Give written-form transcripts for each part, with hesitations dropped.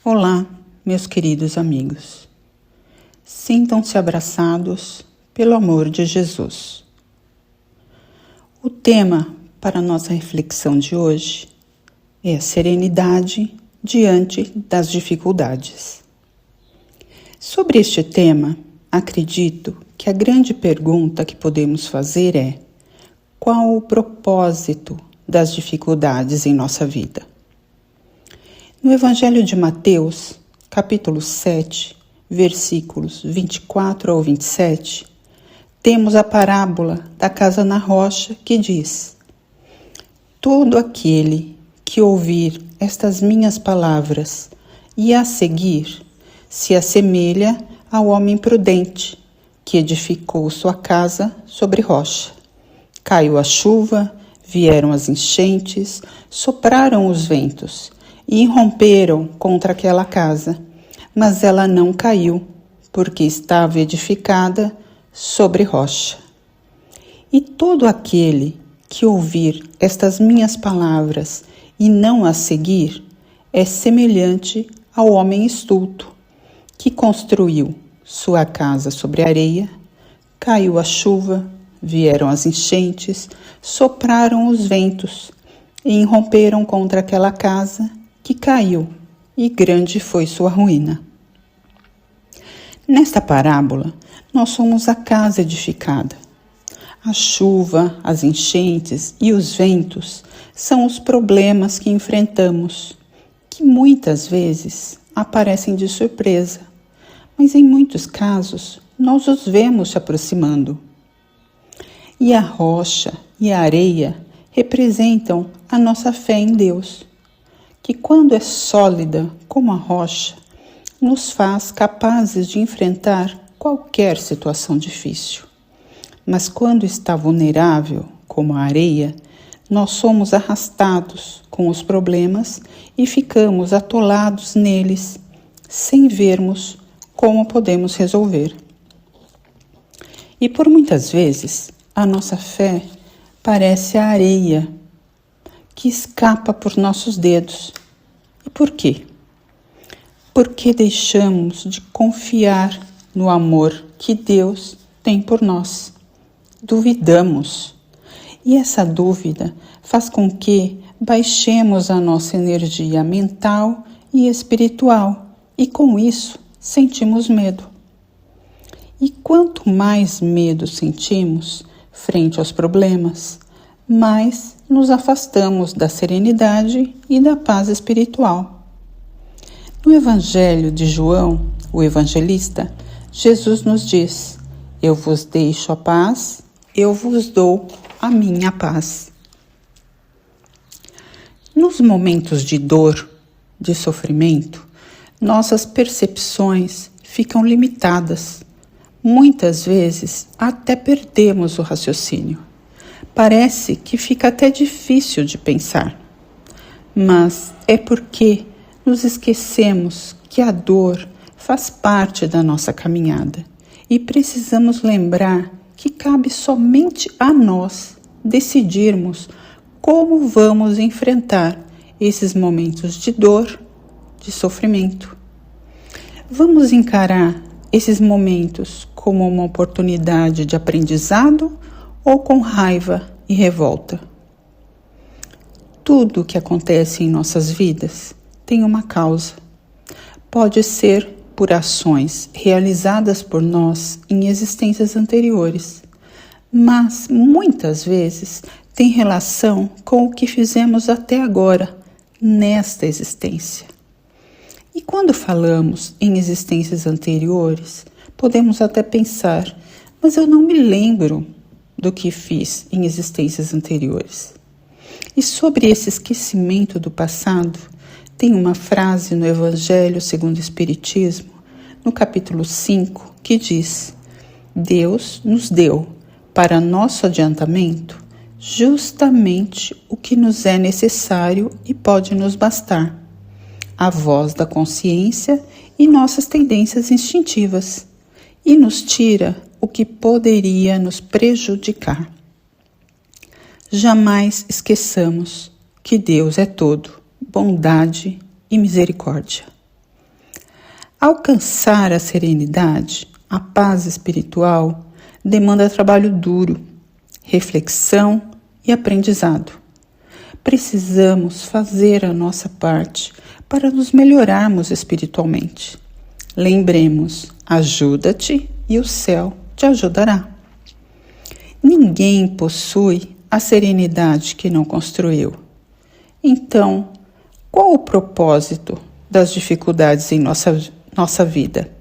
Olá, meus queridos amigos. Sintam-se abraçados pelo amor de Jesus. O tema para a nossa reflexão de hoje é a serenidade diante das dificuldades. Sobre este tema, acredito que a grande pergunta que podemos fazer é: qual o propósito das dificuldades em nossa vida? No Evangelho de Mateus, capítulo 7, versículos 24 ao 27, temos a parábola da casa na rocha que diz: todo aquele que ouvir estas minhas palavras e as seguir, se assemelha ao homem prudente, que edificou sua casa sobre rocha. Caiu a chuva, vieram as enchentes, sopraram os ventos e irromperam contra aquela casa, mas ela não caiu, porque estava edificada sobre rocha. E todo aquele que ouvir estas minhas palavras e não as seguir, é semelhante ao homem estulto, que construiu sua casa sobre areia, caiu a chuva, vieram as enchentes, sopraram os ventos e irromperam contra aquela casa, que caiu, e grande foi sua ruína. Nesta parábola, nós somos a casa edificada. A chuva, as enchentes e os ventos são os problemas que enfrentamos, que muitas vezes aparecem de surpresa, mas em muitos casos nós os vemos se aproximando. E a rocha e a areia representam a nossa fé em Deus, que quando é sólida como a rocha, nos faz capazes de enfrentar qualquer situação difícil. Mas quando está vulnerável como a areia, nós somos arrastados com os problemas e ficamos atolados neles, sem vermos como podemos resolver. E por muitas vezes, a nossa fé parece a areia que escapa por nossos dedos. E por quê? Porque deixamos de confiar no amor que Deus tem por nós. Duvidamos. E essa dúvida faz com que baixemos a nossa energia mental e espiritual. E com isso, sentimos medo. E quanto mais medo sentimos frente aos problemas, mais nos afastamos da serenidade e da paz espiritual. No Evangelho de João, o evangelista, Jesus nos diz: eu vos deixo a paz, eu vos dou a minha paz. Nos momentos de dor, de sofrimento, nossas percepções ficam limitadas. Muitas vezes até perdemos o raciocínio. Parece que fica até difícil de pensar. Mas é porque nos esquecemos que a dor faz parte da nossa caminhada e precisamos lembrar que cabe somente a nós decidirmos como vamos enfrentar esses momentos de dor, de sofrimento. Vamos encarar esses momentos como uma oportunidade de aprendizado ou com raiva e revolta? Tudo o que acontece em nossas vidas tem uma causa. Pode ser por ações realizadas por nós em existências anteriores, mas muitas vezes tem relação com o que fizemos até agora, nesta existência. E quando falamos em existências anteriores, podemos até pensar: mas eu não me lembro do que fiz em existências anteriores. E sobre esse esquecimento do passado, tem uma frase no Evangelho segundo o Espiritismo, no capítulo 5, que diz: Deus nos deu, para nosso adiantamento, justamente o que nos é necessário e pode nos bastar: a voz da consciência e nossas tendências instintivas, e nos tira o que poderia nos prejudicar. Jamais esqueçamos que Deus é todo bondade e misericórdia. Alcançar a serenidade, a paz espiritual, demanda trabalho duro, reflexão e aprendizado. Precisamos fazer a nossa parte para nos melhorarmos espiritualmente. Lembremos, ajuda-te e o céu te ajudará. Ninguém possui a serenidade que não construiu. Então, qual o propósito das dificuldades em nossa vida?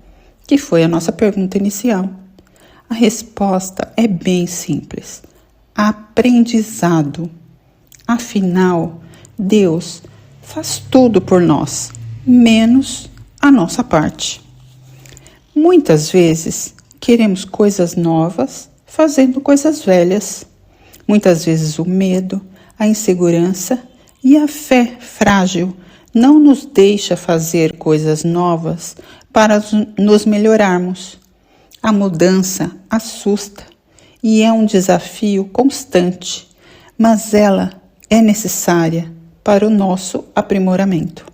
Que foi a nossa pergunta inicial. A resposta é bem simples. Aprendizado. Afinal, Deus faz tudo por nós, menos a nossa parte. Muitas vezes, queremos coisas novas fazendo coisas velhas. Muitas vezes o medo, a insegurança e a fé frágil não nos deixa fazer coisas novas para nos melhorarmos. A mudança assusta e é um desafio constante, mas ela é necessária para o nosso aprimoramento.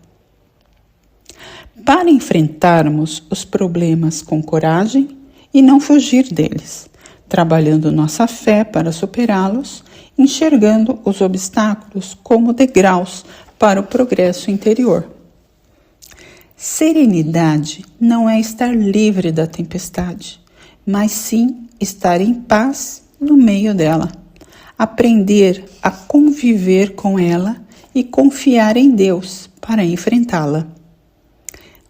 Para enfrentarmos os problemas com coragem e não fugir deles, trabalhando nossa fé para superá-los, enxergando os obstáculos como degraus para o progresso interior. Serenidade não é estar livre da tempestade, mas sim estar em paz no meio dela. Aprender a conviver com ela e confiar em Deus para enfrentá-la.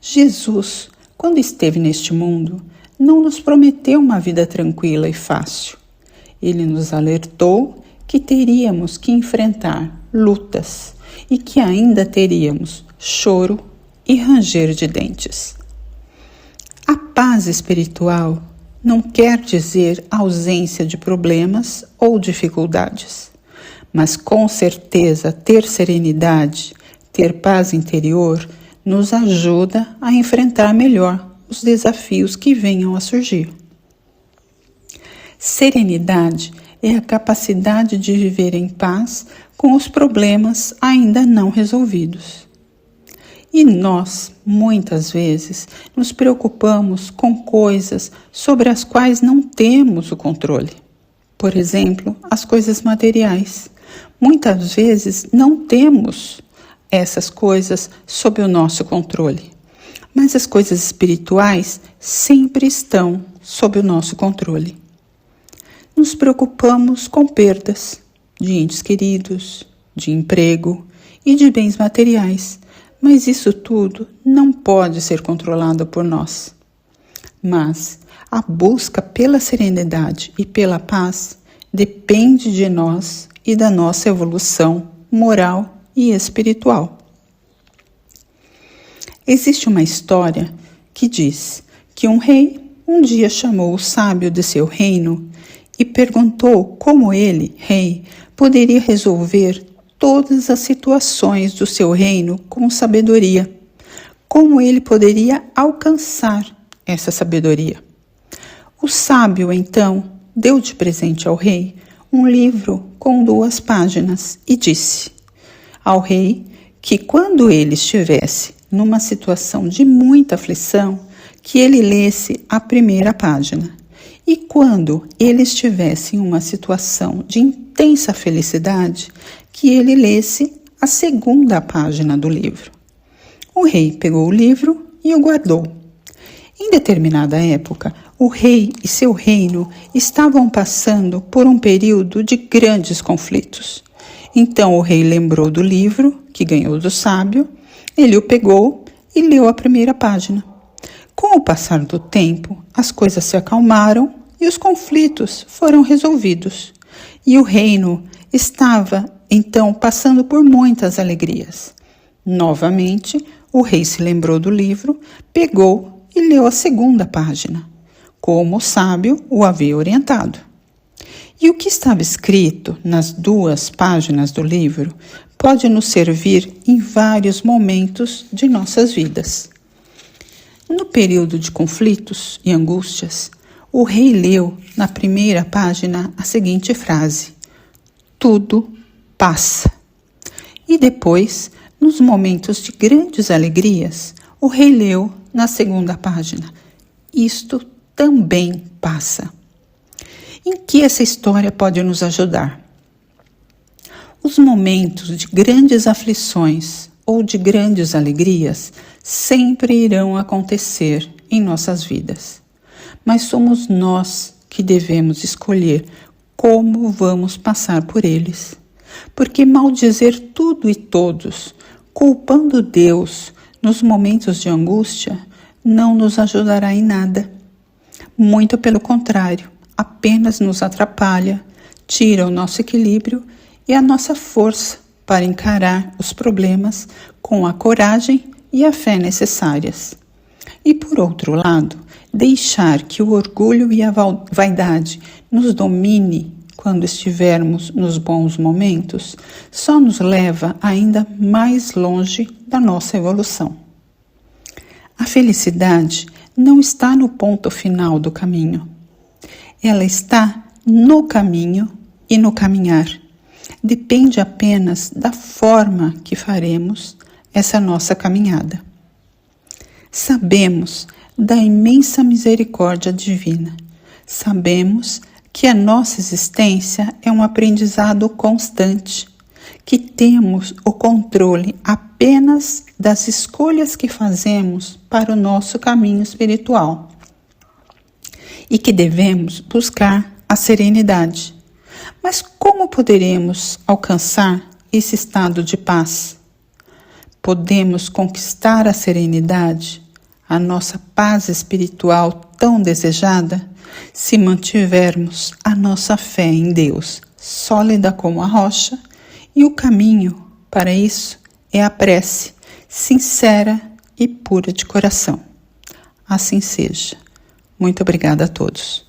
Jesus, quando esteve neste mundo, não nos prometeu uma vida tranquila e fácil. Ele nos alertou que teríamos que enfrentar lutas e que ainda teríamos choro e ranger de dentes. A paz espiritual não quer dizer ausência de problemas ou dificuldades, mas com certeza ter serenidade, ter paz interior, nos ajuda a enfrentar melhor os desafios que venham a surgir. Serenidade é a capacidade de viver em paz com os problemas ainda não resolvidos. E nós, muitas vezes, nos preocupamos com coisas sobre as quais não temos o controle. Por exemplo, as coisas materiais. Muitas vezes não temos essas coisas sob o nosso controle. Mas as coisas espirituais sempre estão sob o nosso controle. Nos preocupamos com perdas de entes queridos, de emprego e de bens materiais, mas isso tudo não pode ser controlado por nós. Mas a busca pela serenidade e pela paz depende de nós e da nossa evolução moral e espiritual. Existe uma história que diz que um rei um dia chamou o sábio de seu reino e perguntou como ele, rei, poderia resolver todas as situações do seu reino com sabedoria. Como ele poderia alcançar essa sabedoria? O sábio, então, deu de presente ao rei um livro com 2 páginas e disse ao rei que quando ele estivesse numa situação de muita aflição, que ele lesse a 1ª página. E quando ele estivesse em uma situação de intensa felicidade, que ele lesse a 2ª página do livro. O rei pegou o livro e o guardou. Em determinada época, o rei e seu reino estavam passando por um período de grandes conflitos. Então o rei lembrou do livro que ganhou do sábio, ele o pegou e leu a 1ª página. Com o passar do tempo, as coisas se acalmaram e os conflitos foram resolvidos. E o reino estava, então, passando por muitas alegrias. Novamente, o rei se lembrou do livro, pegou e leu a 2ª página, como o sábio o havia orientado. E o que estava escrito nas 2 páginas do livro pode nos servir em vários momentos de nossas vidas. No período de conflitos e angústias, o rei leu na 1ª página a seguinte frase: tudo passa. E depois, nos momentos de grandes alegrias, o rei leu na segunda página: isto também passa. Em que essa história pode nos ajudar? Os momentos de grandes aflições ou de grandes alegrias sempre irão acontecer em nossas vidas, mas somos nós que devemos escolher como vamos passar por eles, porque maldizer tudo e todos, culpando Deus nos momentos de angústia, não nos ajudará em nada. Muito pelo contrário, apenas nos atrapalha, tira o nosso equilíbrio e a nossa força para encarar os problemas com a coragem e a fé necessárias. E por outro lado, deixar que o orgulho e a vaidade nos domine quando estivermos nos bons momentos, só nos leva ainda mais longe da nossa evolução. A felicidade não está no ponto final do caminho. Ela está no caminho e no caminhar. Depende apenas da forma que faremos essa nossa caminhada. Sabemos da imensa misericórdia divina. Sabemos que a nossa existência é um aprendizado constante, que temos o controle apenas das escolhas que fazemos para o nosso caminho espiritual e que devemos buscar a serenidade. Mas como poderemos alcançar esse estado de paz? Podemos conquistar a serenidade, a nossa paz espiritual tão desejada, se mantivermos a nossa fé em Deus sólida como a rocha, e o caminho para isso é a prece sincera e pura de coração. Assim seja. Muito obrigada a todos.